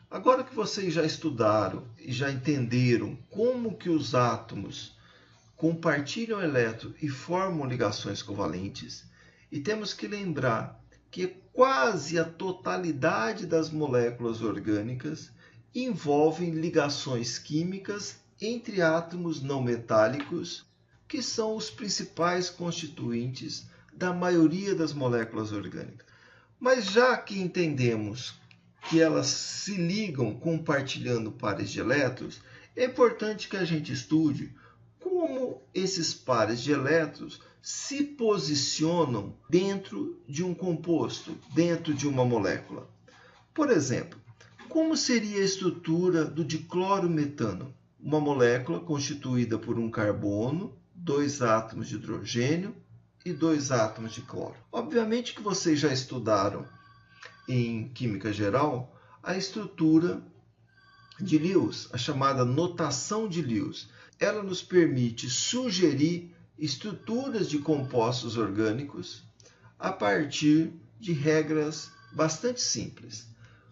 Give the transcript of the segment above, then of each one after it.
Agora que vocês já estudaram e já entenderam como que os átomos compartilham elétrons e formam ligações covalentes, e temos que lembrar que quase a totalidade das moléculas orgânicas envolvem ligações químicas entre átomos não metálicos, que são os principais constituintes da maioria das moléculas orgânicas. Mas já que entendemos que elas se ligam compartilhando pares de elétrons, é importante que a gente estude como esses pares de elétrons se posicionam dentro de um composto, dentro de uma molécula. Por exemplo, como seria a estrutura do diclorometano? Uma molécula constituída por um carbono, 2 átomos de hidrogênio e 2 átomos de cloro. Obviamente que vocês já estudaram em química geral a estrutura de Lewis, a chamada notação de Lewis. Ela nos permite sugerir estruturas de compostos orgânicos a partir de regras bastante simples.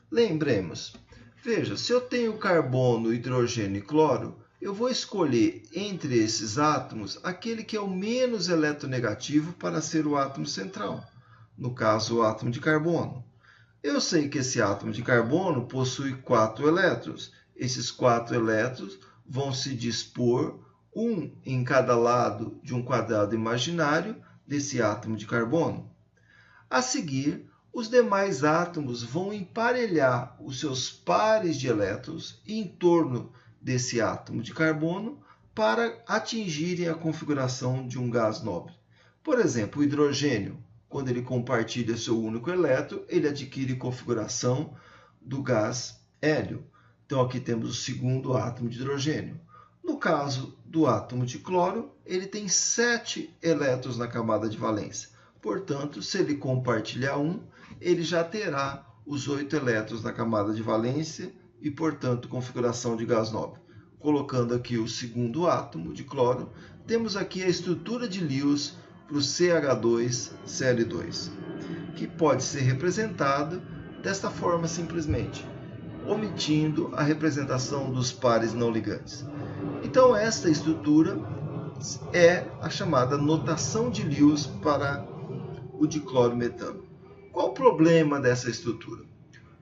Lembremos, veja, se eu tenho carbono, hidrogênio e cloro, eu vou escolher entre esses átomos aquele que é o menos eletronegativo para ser o átomo central, no caso o átomo de carbono. Eu sei que esse átomo de carbono possui 4 elétrons. Esses 4 elétrons vão se dispor um em cada lado de um quadrado imaginário desse átomo de carbono. A seguir, os demais átomos vão emparelhar os seus pares de elétrons em torno desse átomo de carbono para atingirem a configuração de um gás nobre. Por exemplo, o hidrogênio, quando ele compartilha seu único elétron, ele adquire configuração do gás hélio. Então aqui temos o segundo átomo de hidrogênio. No caso do átomo de cloro, ele tem 7 elétrons na camada de valência. Portanto, se ele compartilhar um, ele já terá os 8 elétrons na camada de valência e, portanto, configuração de gás nobre. Colocando aqui o segundo átomo de cloro, temos aqui a estrutura de Lewis para o CH2Cl2, que pode ser representado desta forma simplesmente, omitindo a representação dos pares não ligantes. Então, esta estrutura é a chamada notação de Lewis para o diclorometano. Qual o problema dessa estrutura?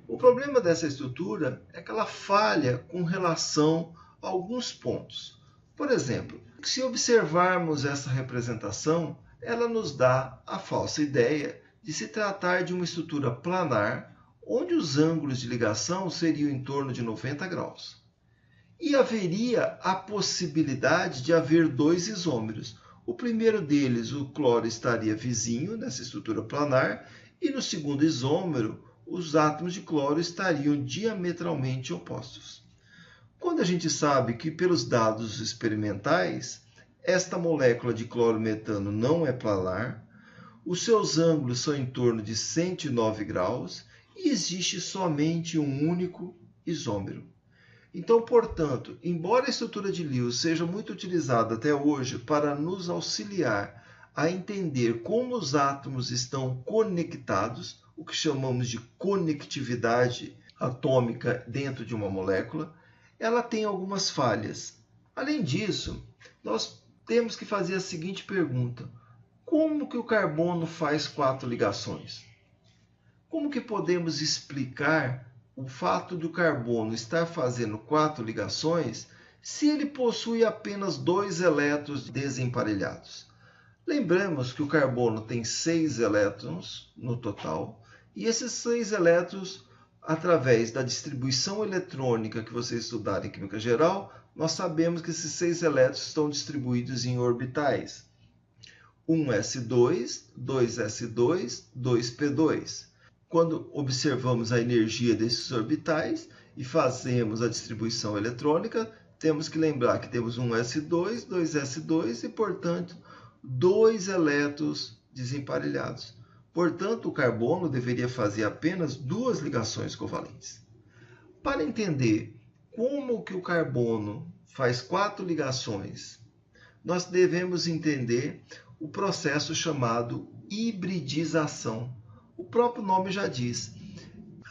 O problema dessa estrutura é que ela falha com relação a alguns pontos. Por exemplo, se observarmos essa representação, ela nos dá a falsa ideia de se tratar de uma estrutura planar, onde os ângulos de ligação seriam em torno de 90 graus. E haveria a possibilidade de haver 2 isômeros. O primeiro deles, o cloro, estaria vizinho nessa estrutura planar, e no segundo isômero, os átomos de cloro estariam diametralmente opostos. Quando a gente sabe que, pelos dados experimentais, esta molécula de clorometano não é planar, os seus ângulos são em torno de 109 graus e existe somente um único isômero. Então, portanto, embora a estrutura de Lewis seja muito utilizada até hoje para nos auxiliar a entender como os átomos estão conectados, o que chamamos de conectividade atômica dentro de uma molécula, ela tem algumas falhas. Além disso, nós temos que fazer a seguinte pergunta: como que o carbono faz 4 ligações? Como que podemos explicar o fato do carbono estar fazendo 4 ligações se ele possui apenas 2 elétrons desemparelhados? Lembramos que o carbono tem 6 elétrons no total, e esses 6 elétrons, através da distribuição eletrônica que vocês estudaram em química geral, nós sabemos que esses 6 elétrons estão distribuídos em orbitais. 1s2, 2s2, 2p2. Quando observamos a energia desses orbitais e fazemos a distribuição eletrônica, temos que lembrar que temos 1s2, 2s2 e, portanto, 2 elétrons desemparelhados. Portanto, o carbono deveria fazer apenas 2 ligações covalentes. Para entender como que o carbono faz 4 ligações, nós devemos entender o processo chamado hibridização. O próprio nome já diz,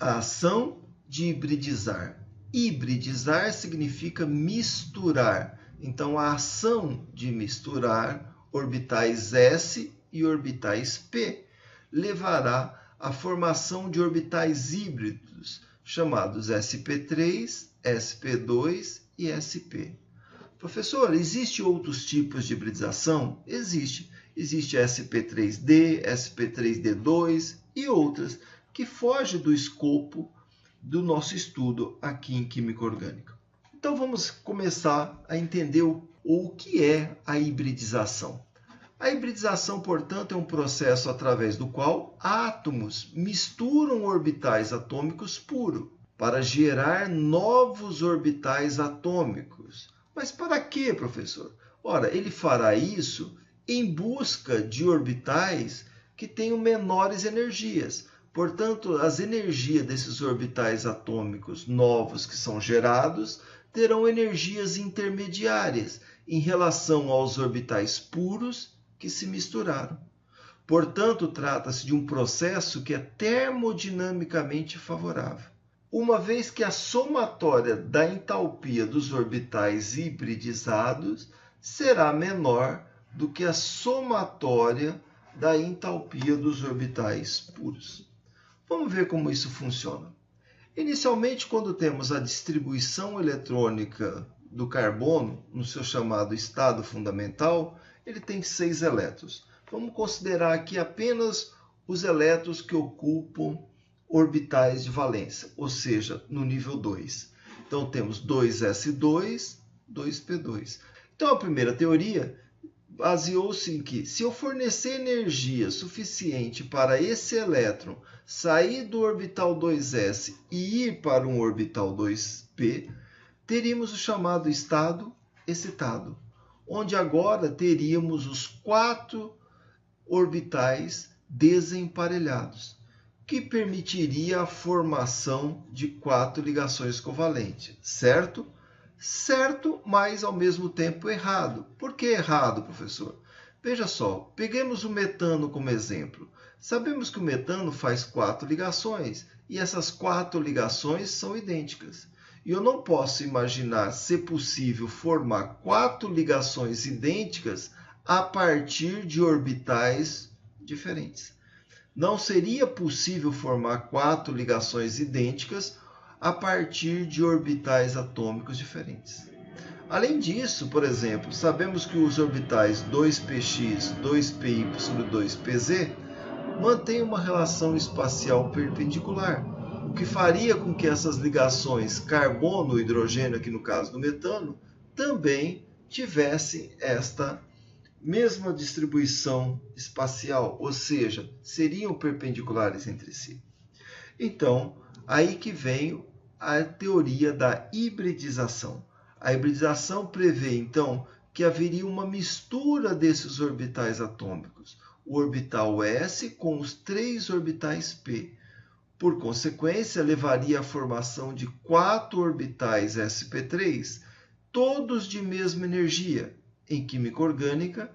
a ação de hibridizar? Hibridizar significa misturar. Então, a ação de misturar orbitais s e orbitais p levará à formação de orbitais híbridos, chamados sp3, sp2 e sp. Professor, existem outros tipos de hibridização? Existe. Existe sp3d, sp3d2 e outras que fogem do escopo do nosso estudo aqui em Química Orgânica. Então vamos começar a entender o que é a hibridização. A hibridização, portanto, é um processo através do qual átomos misturam orbitais atômicos puros para gerar novos orbitais atômicos. Mas para quê, professor? Ora, ele fará isso em busca de orbitais que tenham menores energias. Portanto, as energias desses orbitais atômicos novos que são gerados terão energias intermediárias em relação aos orbitais puros que se misturaram. Portanto, trata-se de um processo que é termodinamicamente favorável, uma vez que a somatória da entalpia dos orbitais hibridizados será menor do que a somatória da entalpia dos orbitais puros. Vamos ver como isso funciona. Inicialmente, quando temos a distribuição eletrônica do carbono, no seu chamado estado fundamental, ele tem 6 elétrons. Vamos considerar aqui apenas os elétrons que ocupam orbitais de valência, ou seja, no nível 2. Então, temos 2s2, 2p2. Então, a primeira teoria baseou-se em que, se eu fornecer energia suficiente para esse elétron sair do orbital 2s e ir para um orbital 2p, teríamos o chamado estado excitado, onde agora teríamos os 4 orbitais desemparelhados, que permitiria a formação de 4 ligações covalentes, certo? Certo, mas ao mesmo tempo errado. Por que errado, professor? Veja só, peguemos o metano como exemplo. Sabemos que o metano faz 4 ligações, e essas 4 ligações são idênticas. E eu não posso imaginar ser possível formar 4 ligações idênticas a partir de orbitais diferentes. Não seria possível formar 4 ligações idênticas a partir de orbitais atômicos diferentes. Além disso, por exemplo, sabemos que os orbitais 2px, 2py e 2pz mantêm uma relação espacial perpendicular, o que faria com que essas ligações carbono-hidrogênio, aqui no caso do metano, também tivessem esta mesma distribuição espacial, ou seja, seriam perpendiculares entre si. Então, aí que vem a teoria da hibridização. A hibridização prevê, então, que haveria uma mistura desses orbitais atômicos, o orbital s com os 3 orbitais p. Por consequência, levaria à formação de 4 orbitais sp3, todos de mesma energia. Em química orgânica,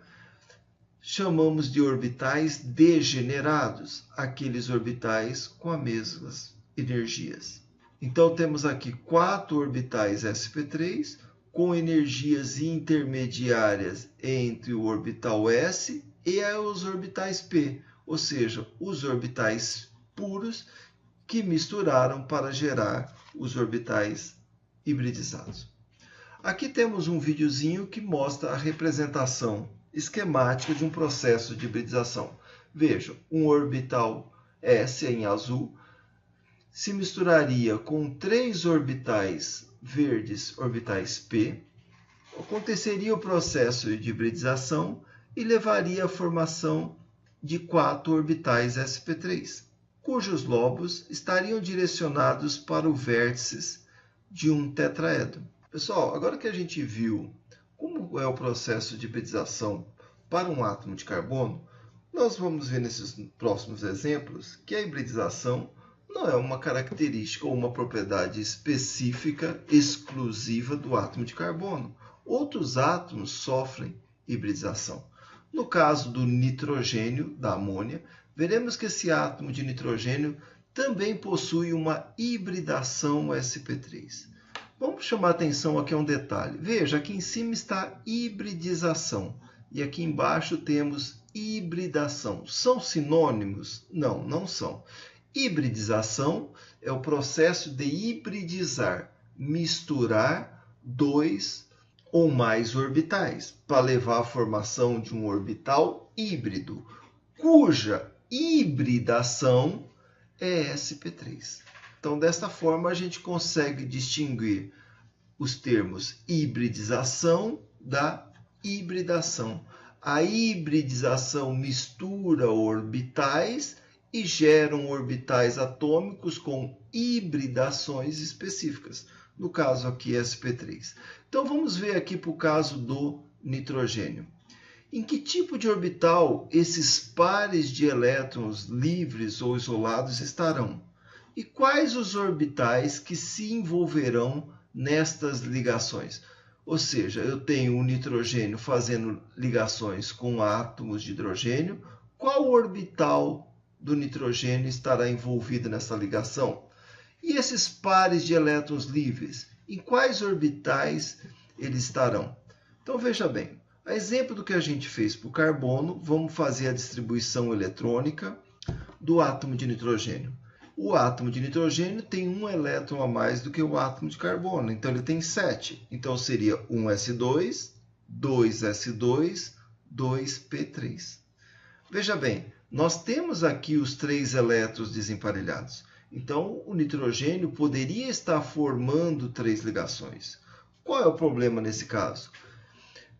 chamamos de orbitais degenerados, aqueles orbitais com as mesmas energias. Então, temos aqui 4 orbitais sp3 com energias intermediárias entre o orbital s e os orbitais p, ou seja, os orbitais puros que misturaram para gerar os orbitais hibridizados. Aqui temos um videozinho que mostra a representação esquemática de um processo de hibridização. Vejam, um orbital S em azul se misturaria com 3 orbitais verdes, orbitais P. Aconteceria o processo de hibridização e levaria à formação de 4 orbitais sp3, cujos lobos estariam direcionados para os vértices de um tetraedro. Pessoal, agora que a gente viu como é o processo de hibridização para um átomo de carbono, nós vamos ver nesses próximos exemplos que a hibridização não é uma característica ou uma propriedade específica, exclusiva do átomo de carbono. Outros átomos sofrem hibridização. No caso do nitrogênio, da amônia, veremos que esse átomo de nitrogênio também possui uma hibridação sp3. Vamos chamar atenção aqui a um detalhe. Veja, aqui em cima está hibridização e aqui embaixo temos hibridação. São sinônimos? Não, não são. Hibridização é o processo de hibridizar, misturar dois ou mais orbitais para levar à formação de um orbital híbrido, cuja hibridação é sp3. Então, desta forma, a gente consegue distinguir os termos hibridização da hibridação. A hibridização mistura orbitais e geram orbitais atômicos com hibridações específicas. No caso aqui, sp3. Então, vamos ver aqui para o caso do nitrogênio. Em que tipo de orbital esses pares de elétrons livres ou isolados estarão? E quais os orbitais que se envolverão nestas ligações? Ou seja, eu tenho o nitrogênio fazendo ligações com átomos de hidrogênio. Qual orbital do nitrogênio estará envolvido nessa ligação? E esses pares de elétrons livres, em quais orbitais eles estarão? Então, veja bem, a exemplo do que a gente fez para o carbono, vamos fazer a distribuição eletrônica do átomo de nitrogênio. O átomo de nitrogênio tem um elétron a mais do que o átomo de carbono, então ele tem 7. Então seria 1s2, 2s2, 2p3. Veja bem, nós temos aqui os 3 elétrons desemparelhados. Então o nitrogênio poderia estar formando 3 ligações. Qual é o problema nesse caso?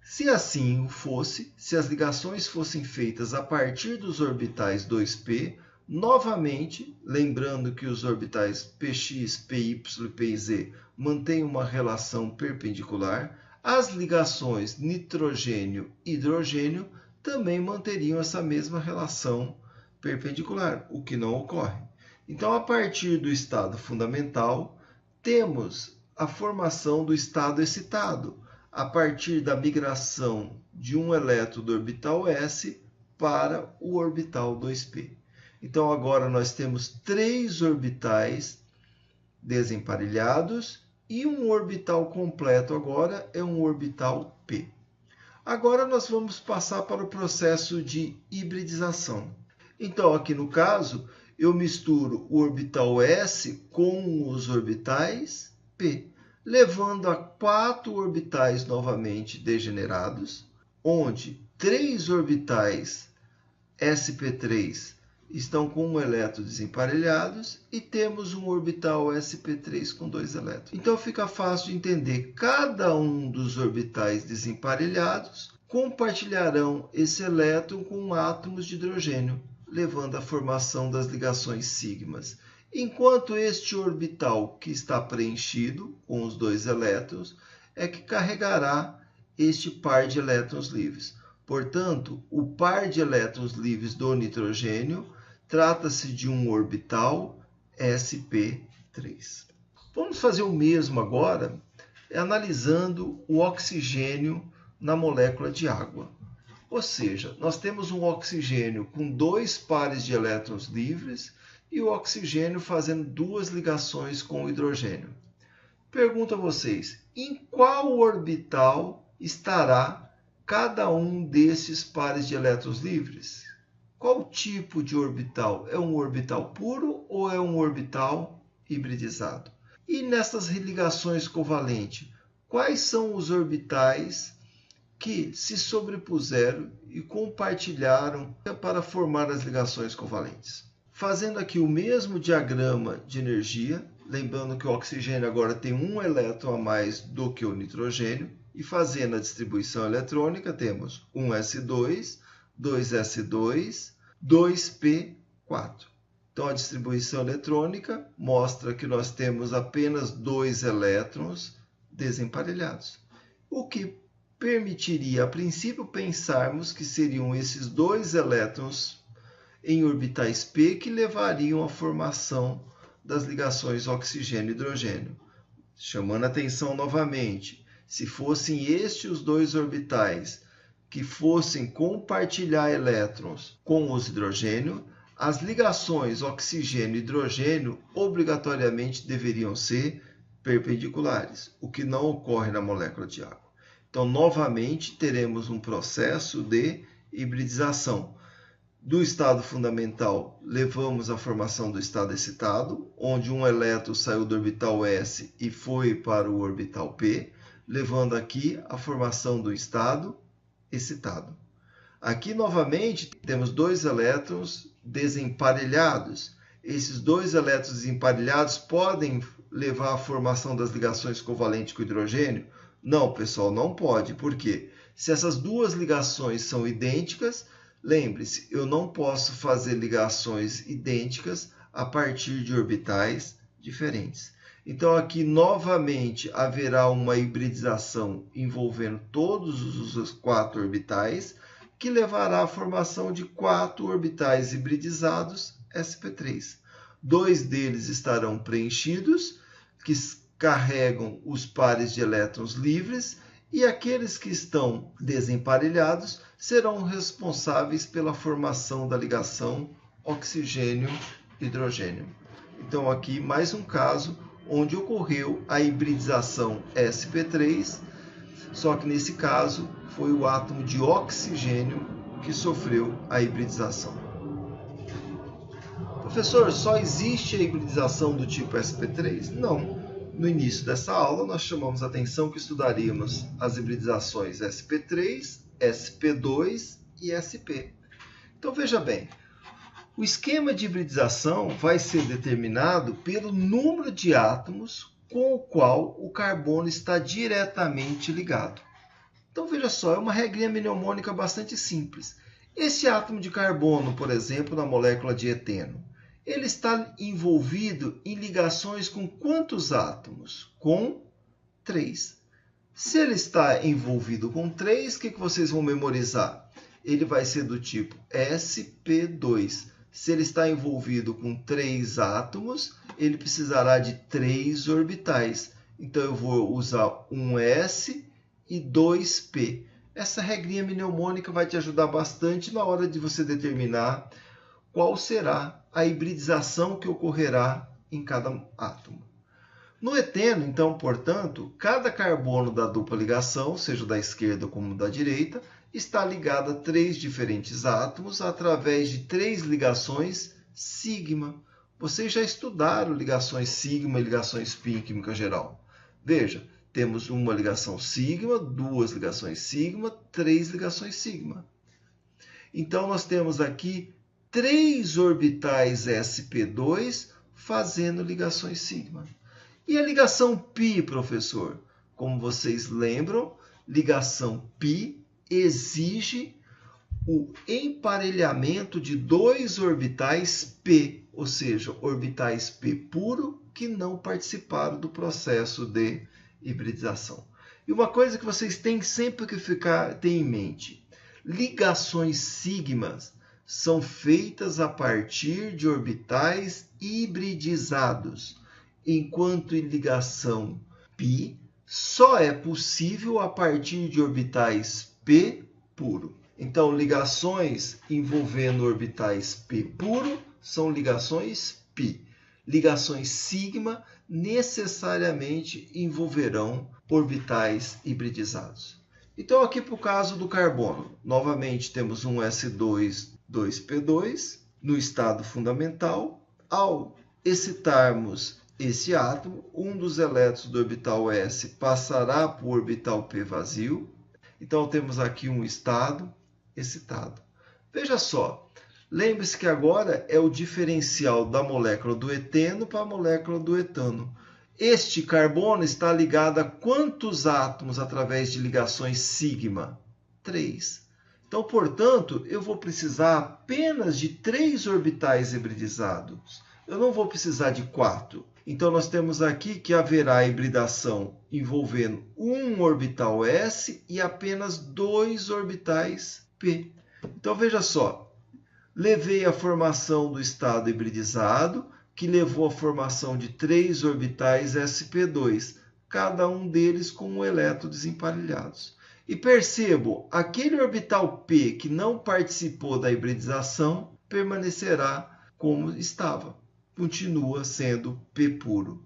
Se assim fosse, se as ligações fossem feitas a partir dos orbitais 2p, novamente, lembrando que os orbitais px, py e pz mantêm uma relação perpendicular, as ligações nitrogênio-hidrogênio também manteriam essa mesma relação perpendicular, o que não ocorre. Então, a partir do estado fundamental, temos a formação do estado excitado, a partir da migração de um elétron do orbital s para o orbital 2p. Então, agora nós temos 3 orbitais desemparelhados e um orbital completo agora é um orbital p. Agora nós vamos passar para o processo de hibridização. Então, aqui no caso, eu misturo o orbital s com os orbitais p, levando a 4 orbitais novamente degenerados, onde 3 orbitais sp3 estão com um elétron desemparelhados e temos um orbital sp3 com 2 elétrons. Então fica fácil de entender. Cada um dos orbitais desemparelhados compartilharão esse elétron com átomos de hidrogênio, levando à formação das ligações sigmas. Enquanto este orbital que está preenchido com os 2 elétrons é que carregará este par de elétrons livres. Portanto, o par de elétrons livres do nitrogênio trata-se de um orbital sp3. Vamos fazer o mesmo agora, analisando o oxigênio na molécula de água. Ou seja, nós temos um oxigênio com 2 pares de elétrons livres e o oxigênio fazendo 2 ligações com o hidrogênio. Pergunto a vocês, em qual orbital estará cada um desses pares de elétrons livres? Qual tipo de orbital? É um orbital puro ou é um orbital hibridizado? E nessas ligações covalentes, quais são os orbitais que se sobrepuseram e compartilharam para formar as ligações covalentes? Fazendo aqui o mesmo diagrama de energia, lembrando que o oxigênio agora tem um elétron a mais do que o nitrogênio, e fazendo a distribuição eletrônica, temos 1s2, 2s2, 2p4. Então, a distribuição eletrônica mostra que nós temos apenas 2 elétrons desemparelhados, o que permitiria, a princípio, pensarmos que seriam esses 2 elétrons em orbitais p que levariam à formação das ligações oxigênio-hidrogênio. Chamando a atenção novamente, se fossem estes os 2 orbitais que fossem compartilhar elétrons com os hidrogênio, as ligações oxigênio-hidrogênio obrigatoriamente deveriam ser perpendiculares, o que não ocorre na molécula de água. Então, novamente, teremos um processo de hibridização. Do estado fundamental, levamos à formação do estado excitado, onde um elétron saiu do orbital S e foi para o orbital P, levando aqui a formação do estado excitado. Aqui, novamente, temos dois elétrons desemparelhados. Esses dois elétrons desemparelhados podem levar à formação das ligações covalentes com hidrogênio? Não, pessoal, não pode. Por quê? Se essas duas ligações são idênticas, lembre-se, eu não posso fazer ligações idênticas a partir de orbitais diferentes. Então, aqui, novamente, haverá uma hibridização envolvendo todos os 4 orbitais, que levará à formação de 4 orbitais hibridizados sp3. 2 deles estarão preenchidos, que carregam os pares de elétrons livres, e aqueles que estão desemparelhados serão responsáveis pela formação da ligação oxigênio-hidrogênio. Então, aqui mais um caso onde ocorreu a hibridização sp3, só que nesse caso foi o átomo de oxigênio que sofreu a hibridização. Professor, só existe a hibridização do tipo sp3? Não. No início dessa aula, nós chamamos a atenção que estudaríamos as hibridizações sp3, sp2 e sp. Então, veja bem, o esquema de hibridização vai ser determinado pelo número de átomos com o qual o carbono está diretamente ligado. Então, veja só, é uma regrinha mnemônica bastante simples. Esse átomo de carbono, por exemplo, na molécula de eteno, ele está envolvido em ligações com quantos átomos? Com 3. Se ele está envolvido com 3, o que vocês vão memorizar? Ele vai ser do tipo sp2. Se ele está envolvido com 3 átomos, ele precisará de 3 orbitais. Então, eu vou usar um S e 2 P. Essa regrinha mnemônica vai te ajudar bastante na hora de você determinar qual será a hibridização que ocorrerá em cada átomo. No eteno, então, portanto, cada carbono da dupla ligação, seja da esquerda como da direita, está ligado a 3 diferentes átomos através de 3 ligações sigma. Vocês já estudaram ligações sigma e ligações π em química geral. Veja, temos uma ligação sigma, 2 ligações sigma, 3 ligações sigma. Então, nós temos aqui 3 orbitais sp2 fazendo ligações sigma. E a ligação π, professor? Como vocês lembram, ligação π exige o emparelhamento de 2 orbitais p, ou seja, orbitais p puro que não participaram do processo de hibridização. E uma coisa que vocês têm sempre que ter em mente, ligações sigmas são feitas a partir de orbitais hibridizados, enquanto em ligação π só é possível a partir de orbitais p puro. Então, ligações envolvendo orbitais p puro são ligações π. Ligações sigma necessariamente envolverão orbitais hibridizados. Então, aqui para o caso do carbono, novamente temos um S2, 2p2 no estado fundamental. Ao excitarmos esse átomo, um dos elétrons do orbital S passará para o orbital P vazio. Então, temos aqui um estado excitado. Veja só, lembre-se que agora é o diferencial da molécula do eteno para a molécula do etano. Este carbono está ligado a quantos átomos através de ligações sigma? 3. Então, portanto, eu vou precisar apenas de 3 orbitais hibridizados. Eu não vou precisar de 4. Então, nós temos aqui que haverá hibridação envolvendo um orbital S e apenas 2 orbitais P. Então, veja só. Levei a formação do estado hibridizado, que levou à formação de 3 orbitais sp2, cada um deles com um elétron desemparelhados. E percebo, aquele orbital P que não participou da hibridização permanecerá como estava. Continua sendo P puro.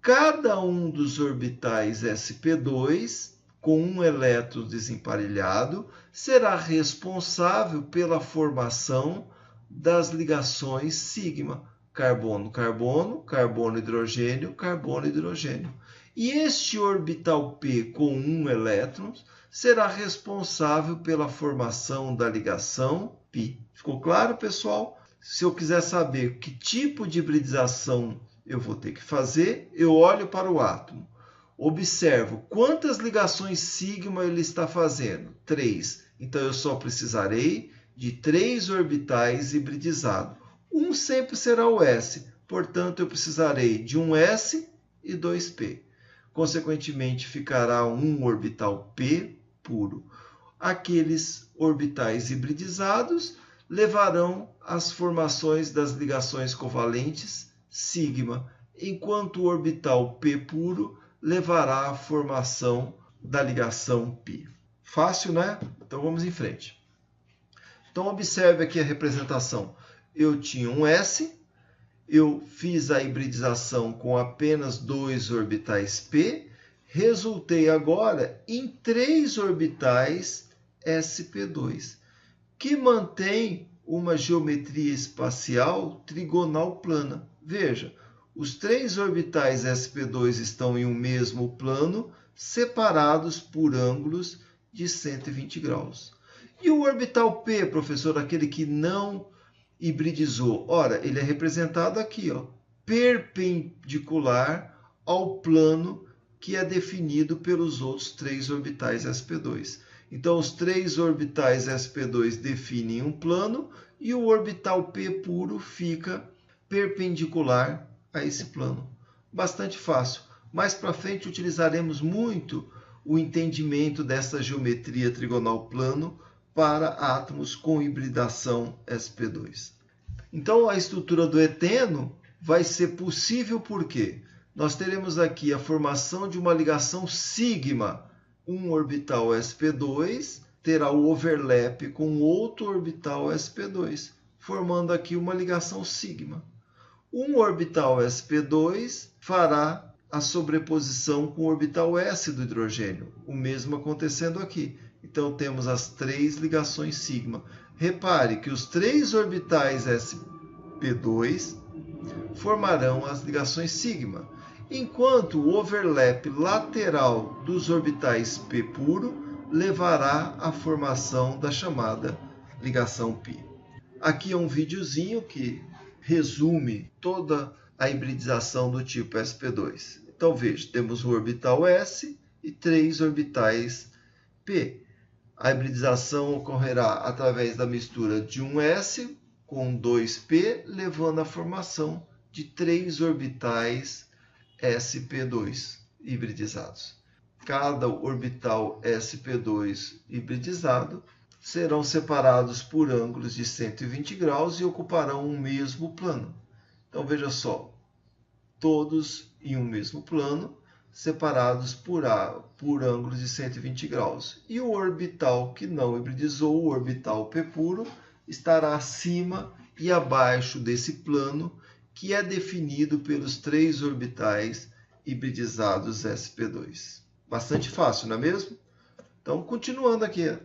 Cada um dos orbitais sp2 com um elétron desemparelhado será responsável pela formação das ligações sigma, carbono-carbono, carbono-hidrogênio, carbono-hidrogênio. E este orbital P com um elétron será responsável pela formação da ligação π. Ficou claro, pessoal? Se eu quiser saber que tipo de hibridização eu vou ter que fazer, eu olho para o átomo. Observo quantas ligações sigma ele está fazendo. 3. Então, eu só precisarei de 3 orbitais hibridizados. Um sempre será o S. Portanto, eu precisarei de um S e 2 P. Consequentemente, ficará um orbital P puro. Aqueles orbitais hibridizados levarão às formações das ligações covalentes sigma, enquanto o orbital P puro levará à formação da ligação π. Fácil, né? Então vamos em frente. Então observe aqui a representação. Eu tinha um S, eu fiz a hibridização com apenas 2 orbitais P, resultei agora em 3 orbitais sp2, que mantém uma geometria espacial trigonal plana. Veja, os 3 orbitais sp2 estão em um mesmo plano, separados por ângulos de 120 graus. E o orbital P, professor, aquele que não hibridizou? Ora, ele é representado aqui, ó, perpendicular ao plano que é definido pelos outros 3 orbitais sp2. Então, os 3 orbitais sp2 definem um plano e o orbital P puro fica perpendicular a esse plano. Bastante fácil. Mais para frente utilizaremos muito o entendimento dessa geometria trigonal plano para átomos com hibridação sp2. Então, a estrutura do eteno vai ser possível porque nós teremos aqui a formação de uma ligação sigma. Um orbital sp2 terá o overlap com outro orbital sp2, formando aqui uma ligação sigma. Um orbital sp2 fará a sobreposição com o orbital s do hidrogênio, o mesmo acontecendo aqui. Então, temos as 3 ligações sigma. Repare que os 3 orbitais sp2 formarão as ligações sigma, enquanto o overlap lateral dos orbitais P puro levará à formação da chamada ligação π. Aqui é um videozinho que resume toda a hibridização do tipo sp2. Então veja, temos o orbital s e 3 orbitais p. A hibridização ocorrerá através da mistura de um s com 2p, levando à formação de 3 orbitais sp2 hibridizados. Cada orbital sp2 hibridizado serão separados por ângulos de 120 graus e ocuparão o mesmo plano. Então veja só, todos em um mesmo plano, separados por ângulos de 120 graus. E o orbital que não hibridizou, o orbital P puro, estará acima e abaixo desse plano, que é definido pelos 3 orbitais hibridizados sp2. Bastante fácil, não é mesmo? Então, continuando aqui.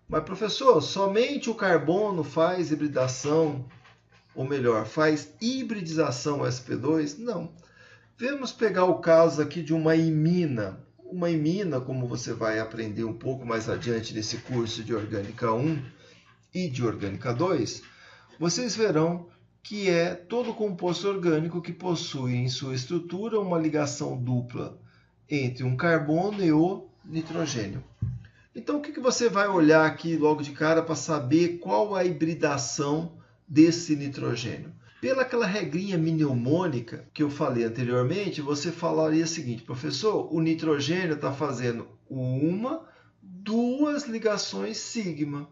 Mas, professor, somente o carbono faz hibridação, ou melhor, faz hibridização sp2? Não. Vamos pegar o caso aqui de uma imina. Uma imina, como você vai aprender um pouco mais adiante nesse curso de Orgânica 1 e de Orgânica 2, vocês verão que é todo composto orgânico que possui em sua estrutura uma ligação dupla entre um carbono e o nitrogênio. Então, o que você vai olhar aqui logo de cara para saber qual a hibridação desse nitrogênio? Pela aquela regrinha mnemônica que eu falei anteriormente, você falaria o seguinte: professor, o nitrogênio está fazendo 2 ligações sigma.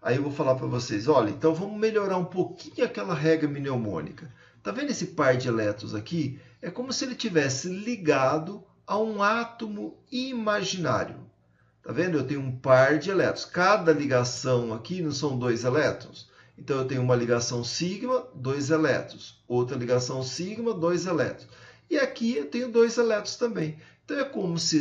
Aí eu vou falar para vocês, olha, então vamos melhorar um pouquinho aquela regra mnemônica. Está vendo esse par de elétrons aqui? É como se ele tivesse ligado a um átomo imaginário. Está vendo? Eu tenho um par de elétrons. Cada ligação aqui não são 2 elétrons. Então eu tenho uma ligação sigma, 2 elétrons. Outra ligação sigma, 2 elétrons. E aqui eu tenho 2 elétrons também. Então é como se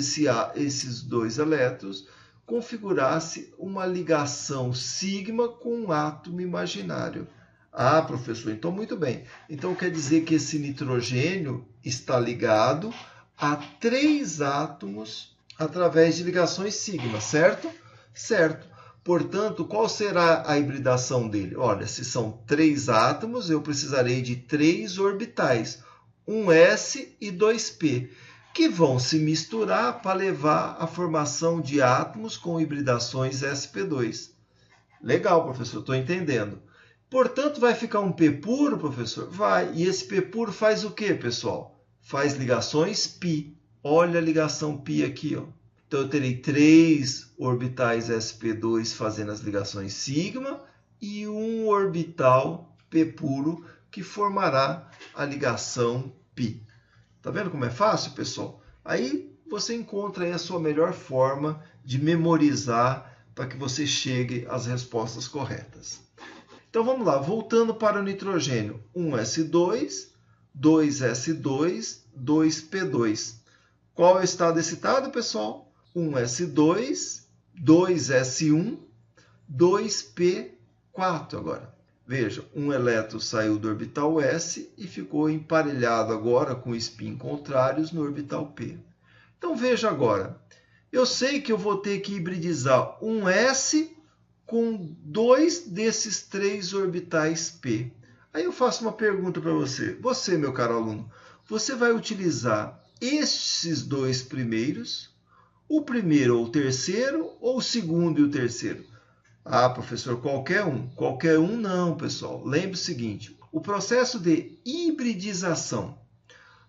esses 2 elétrons configurasse uma ligação sigma com um átomo imaginário. Ah, professor, então muito bem. Então quer dizer que esse nitrogênio está ligado a 3 átomos através de ligações sigma, certo? Certo. Portanto, qual será a hibridação dele? Olha, se são 3 átomos, eu precisarei de 3 orbitais, um s e 2 p, que vão se misturar para levar à formação de átomos com hibridações sp2. Legal, professor, estou entendendo. Portanto, vai ficar um P puro, professor? Vai. E esse P puro faz o quê, pessoal? Faz ligações π. Olha a ligação π aqui, ó. Então, eu terei 3 orbitais sp2 fazendo as ligações sigma e um orbital P puro que formará a ligação π. Tá vendo como é fácil, pessoal? Aí você encontra aí a sua melhor forma de memorizar para que você chegue às respostas corretas. Então vamos lá, voltando para o nitrogênio. 1s2, 2s2, 2p2. Qual é o estado excitado, pessoal? 1s2, 2s1, 2p4 agora. Veja, um elétron saiu do orbital s e ficou emparelhado agora com spin contrários no orbital p. Então veja agora, eu sei que eu vou ter que hibridizar um s com 2 desses 3 orbitais p. Aí eu faço uma pergunta para você. Você, meu caro aluno, você vai utilizar estes 2 primeiros, o primeiro ou o terceiro, ou o segundo e o terceiro? Ah, professor, qualquer um. Qualquer um não, pessoal. Lembre o seguinte, o processo de hibridização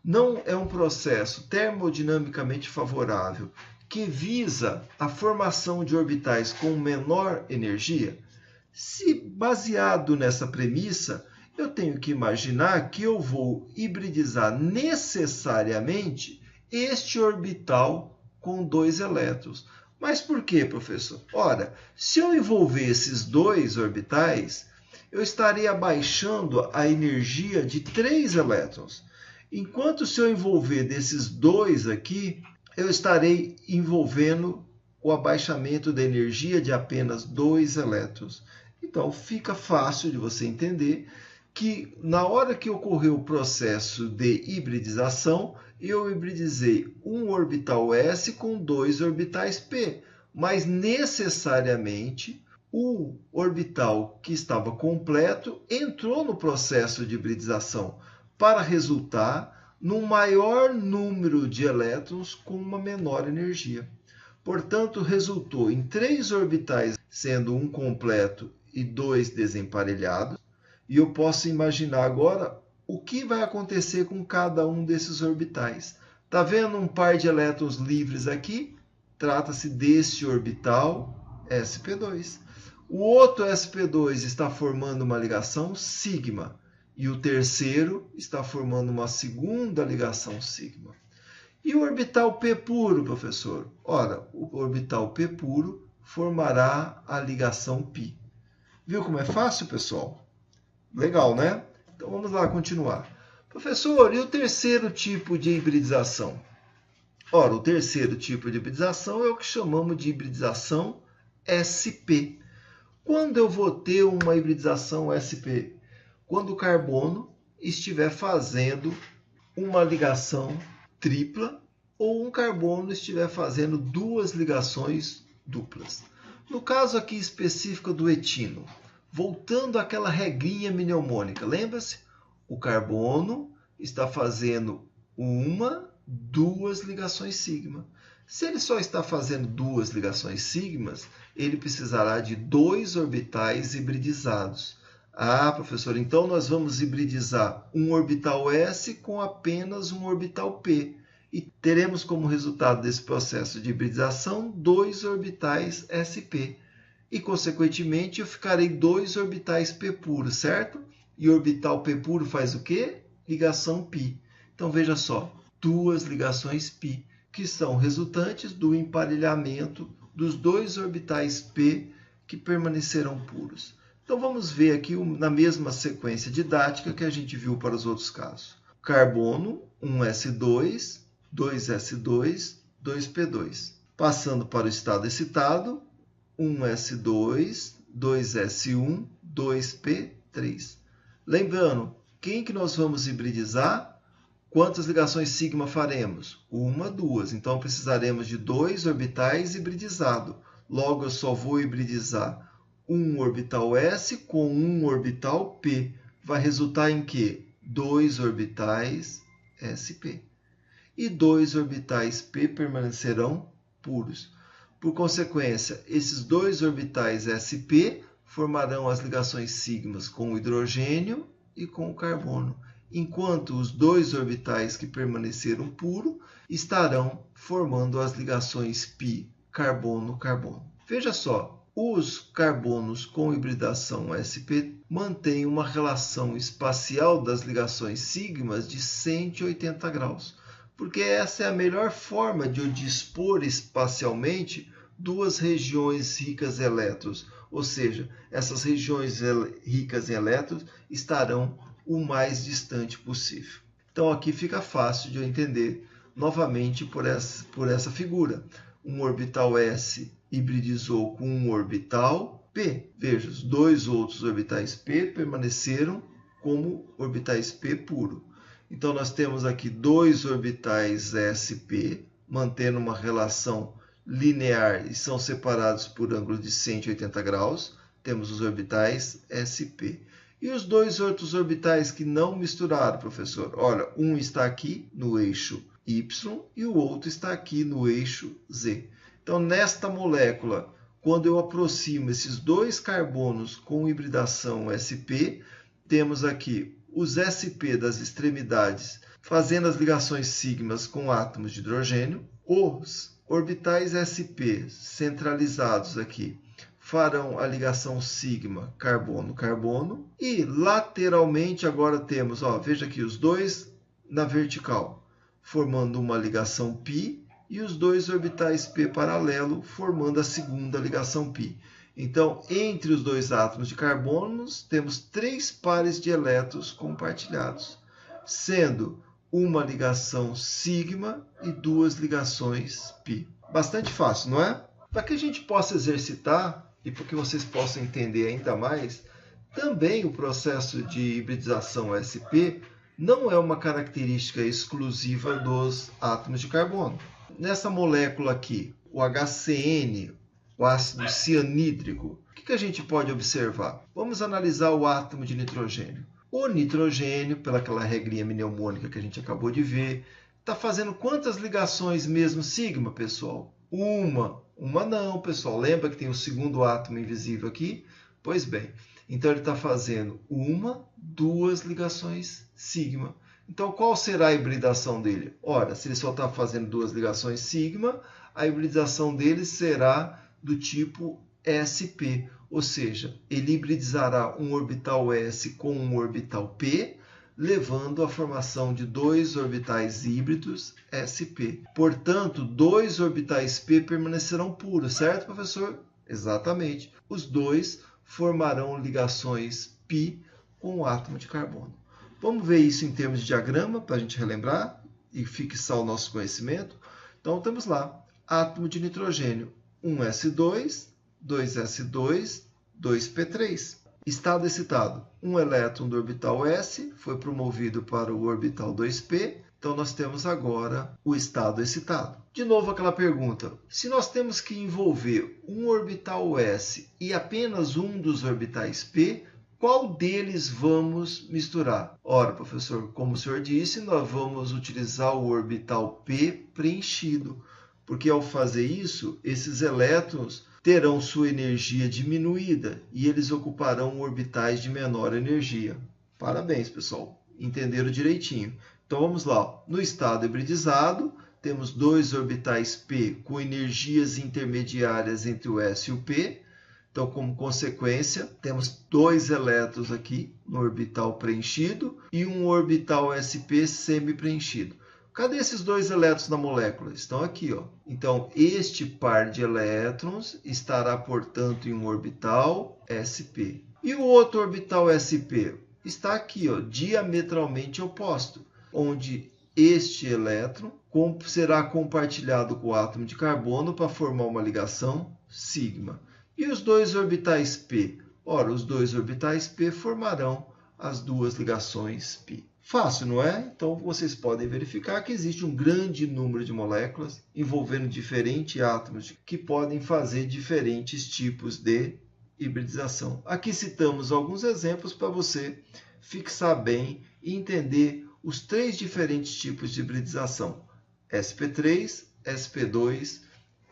não é um processo termodinamicamente favorável que visa a formação de orbitais com menor energia. Se baseado nessa premissa, eu tenho que imaginar que eu vou hibridizar necessariamente este orbital com 2 elétrons. Mas por quê, professor? Ora, se eu envolver esses 2 orbitais, eu estarei abaixando a energia de 3 elétrons. Enquanto se eu envolver desses 2 aqui, eu estarei envolvendo o abaixamento da energia de apenas 2 elétrons. Então, fica fácil de você entender que na hora que ocorreu o processo de hibridização, eu hibridizei um orbital s com 2 orbitais p, mas necessariamente o orbital que estava completo entrou no processo de hibridização para resultar num maior número de elétrons com uma menor energia. Portanto, resultou em 3 orbitais, sendo um completo e 2 desemparelhados. E eu posso imaginar agora o que vai acontecer com cada um desses orbitais. Está vendo um par de elétrons livres aqui? Trata-se deste orbital sp2. O outro sp2 está formando uma ligação sigma. E o terceiro está formando uma segunda ligação sigma. E o orbital P puro, professor? Ora, o orbital P puro formará a ligação π. Viu como é fácil, pessoal? Legal, né? Então vamos lá continuar. Professor, e o terceiro tipo de hibridização? Ora, o terceiro tipo de hibridização é o que chamamos de hibridização sp. Quando eu vou ter uma hibridização sp? Quando o carbono estiver fazendo uma ligação tripla ou um carbono estiver fazendo 2 ligações duplas. No caso aqui específico do etino, voltando àquela regrinha mnemônica, lembra-se? O carbono está fazendo 2 ligações sigma. Se ele só está fazendo 2 ligações sigmas, ele precisará de 2 orbitais hibridizados. Ah, professor, então nós vamos hibridizar um orbital s com apenas um orbital p. E teremos como resultado desse processo de hibridização 2 orbitais sp. E, consequentemente, eu ficarei 2 orbitais p puro, certo? E orbital p puro faz o quê? Ligação π. Então, veja só, 2 ligações π, que são resultantes do emparelhamento dos 2 orbitais p que permanecerão puros. Então vamos ver aqui na mesma sequência didática que a gente viu para os outros casos. Carbono, 1s2, 2s2, 2p2. Passando para o estado excitado, 1s2, 2s1, 2p3. Lembrando, quem que nós vamos hibridizar? Quantas ligações sigma faremos? Uma, duas. Então precisaremos de 2 orbitais hibridizados. Logo, eu só vou hibridizar um orbital s com um orbital p. Vai resultar em quê? 2 orbitais sp. E 2 orbitais p permanecerão puros. Por consequência, esses 2 orbitais sp formarão as ligações sigmas com o hidrogênio e com o carbono, enquanto os 2 orbitais que permaneceram puros estarão formando as ligações π, carbono-carbono. Veja só, os carbonos com hibridação sp mantêm uma relação espacial das ligações sigmas de 180 graus, porque essa é a melhor forma de eu dispor espacialmente duas regiões ricas em elétrons, ou seja, essas regiões ricas em elétrons estarão o mais distante possível. Então aqui fica fácil de eu entender novamente por essa figura. Um orbital S hibridizou com um orbital P. Veja, os 2 outros orbitais P permaneceram como orbitais P puro. Então nós temos aqui 2 orbitais sp, mantendo uma relação linear e são separados por ângulo de 180 graus. Temos os orbitais sp. E os 2 outros orbitais que não misturaram, professor? Olha, um está aqui no eixo Y e o outro está aqui no eixo Z. Então, nesta molécula, quando eu aproximo esses 2 carbonos com hibridação sp, temos aqui os sp das extremidades fazendo as ligações sigmas com átomos de hidrogênio. Os orbitais sp centralizados aqui farão a ligação sigma carbono-carbono. E lateralmente agora temos, veja aqui, os 2 na vertical, formando uma ligação π, e os 2 orbitais p paralelo formando a segunda ligação π. Então, entre os 2 átomos de carbonos, temos 3 pares de elétrons compartilhados, sendo uma ligação sigma e 2 ligações π. Bastante fácil, não é? Para que a gente possa exercitar e para que vocês possam entender ainda mais, também o processo de hibridização sp não é uma característica exclusiva dos átomos de carbono. Nessa molécula aqui, o HCN, o ácido cianídrico, o que a gente pode observar? Vamos analisar o átomo de nitrogênio. O nitrogênio, pelaquela regrinha mnemônica que a gente acabou de ver, está fazendo quantas ligações mesmo sigma, pessoal? Uma não, pessoal. Lembra que tem o segundo átomo invisível aqui? Pois bem, então ele está fazendo 2 ligações sigma. Então, qual será a hibridação dele? Ora, se ele só está fazendo 2 ligações sigma, a hibridação dele será do tipo sp, ou seja, ele hibridizará um orbital s com um orbital p, levando à formação de 2 orbitais híbridos sp. Portanto, 2 orbitais p permanecerão puros, certo, professor? Exatamente. Os 2 formarão ligações π com o átomo de carbono. Vamos ver isso em termos de diagrama, para a gente relembrar e fixar o nosso conhecimento. Então, temos lá, átomo de nitrogênio, 1s2, 2s2, 2p3. Estado excitado, um elétron do orbital s foi promovido para o orbital 2p. Então, nós temos agora o estado excitado. De novo, aquela pergunta, se nós temos que envolver um orbital s e apenas um dos orbitais p, qual deles vamos misturar? Ora, professor, como o senhor disse, nós vamos utilizar o orbital p preenchido, porque ao fazer isso, esses elétrons terão sua energia diminuída e eles ocuparão orbitais de menor energia. Parabéns, pessoal, entenderam direitinho. Então vamos lá, no estado hibridizado, temos 2 orbitais p com energias intermediárias entre o s e o p. Então, como consequência, temos 2 elétrons aqui no orbital preenchido e um orbital sp semi-preenchido. Cadê esses 2 elétrons na molécula? Estão aqui, ó. Então, este par de elétrons estará, portanto, em um orbital sp. E o outro orbital sp? Está aqui, ó, diametralmente oposto, onde este elétron será compartilhado com o átomo de carbono para formar uma ligação sigma. E os dois orbitais p? Ora, os dois orbitais p formarão as duas ligações π. Fácil, não é? Então, vocês podem verificar que existe um grande número de moléculas envolvendo diferentes átomos que podem fazer diferentes tipos de hibridização. Aqui citamos alguns exemplos para você fixar bem e entender os 3 diferentes tipos de hibridização: sp3, sp2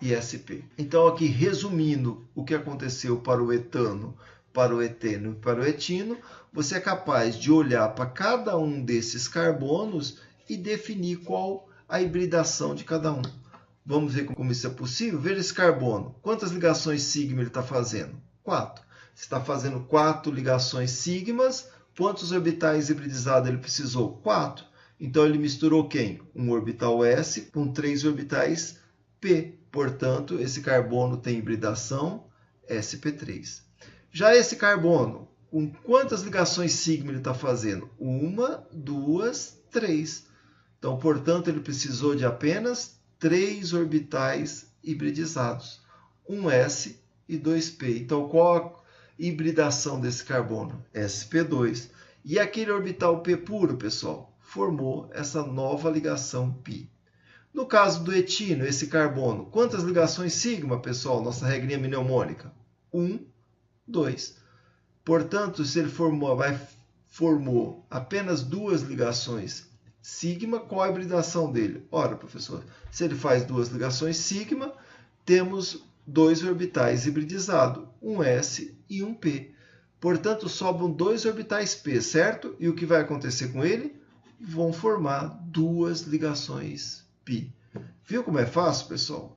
e sp. Então, aqui resumindo o que aconteceu para o etano, para o eteno e para o etino, você é capaz de olhar para cada um desses carbonos e definir qual a hibridação de cada um. Vamos ver como isso é possível? Veja esse carbono. Quantas ligações sigma ele está fazendo? 4. Se está fazendo 4 ligações sigmas, quantos orbitais hibridizados ele precisou? 4. Então, ele misturou quem? Um orbital s com 3 orbitais p. Portanto, esse carbono tem hibridação sp3. Já esse carbono, com quantas ligações sigma ele está fazendo? 1, 2, 3. Então, portanto, ele precisou de apenas 3 orbitais hibridizados, um S e 2P. Então, qual a hibridação desse carbono? sp2. E aquele orbital P puro, pessoal, formou essa nova ligação π. No caso do etino, esse carbono, quantas ligações sigma, pessoal? Nossa regrinha mnemônica. 1, 2. Portanto, se ele formou apenas 2 ligações sigma, qual a hibridação dele? Ora, professor, se ele faz 2 ligações sigma, temos 2 orbitais hibridizados, um S e um P. Portanto, sobram 2 orbitais P, certo? E o que vai acontecer com ele? Vão formar 2 ligações π. Viu como é fácil, pessoal?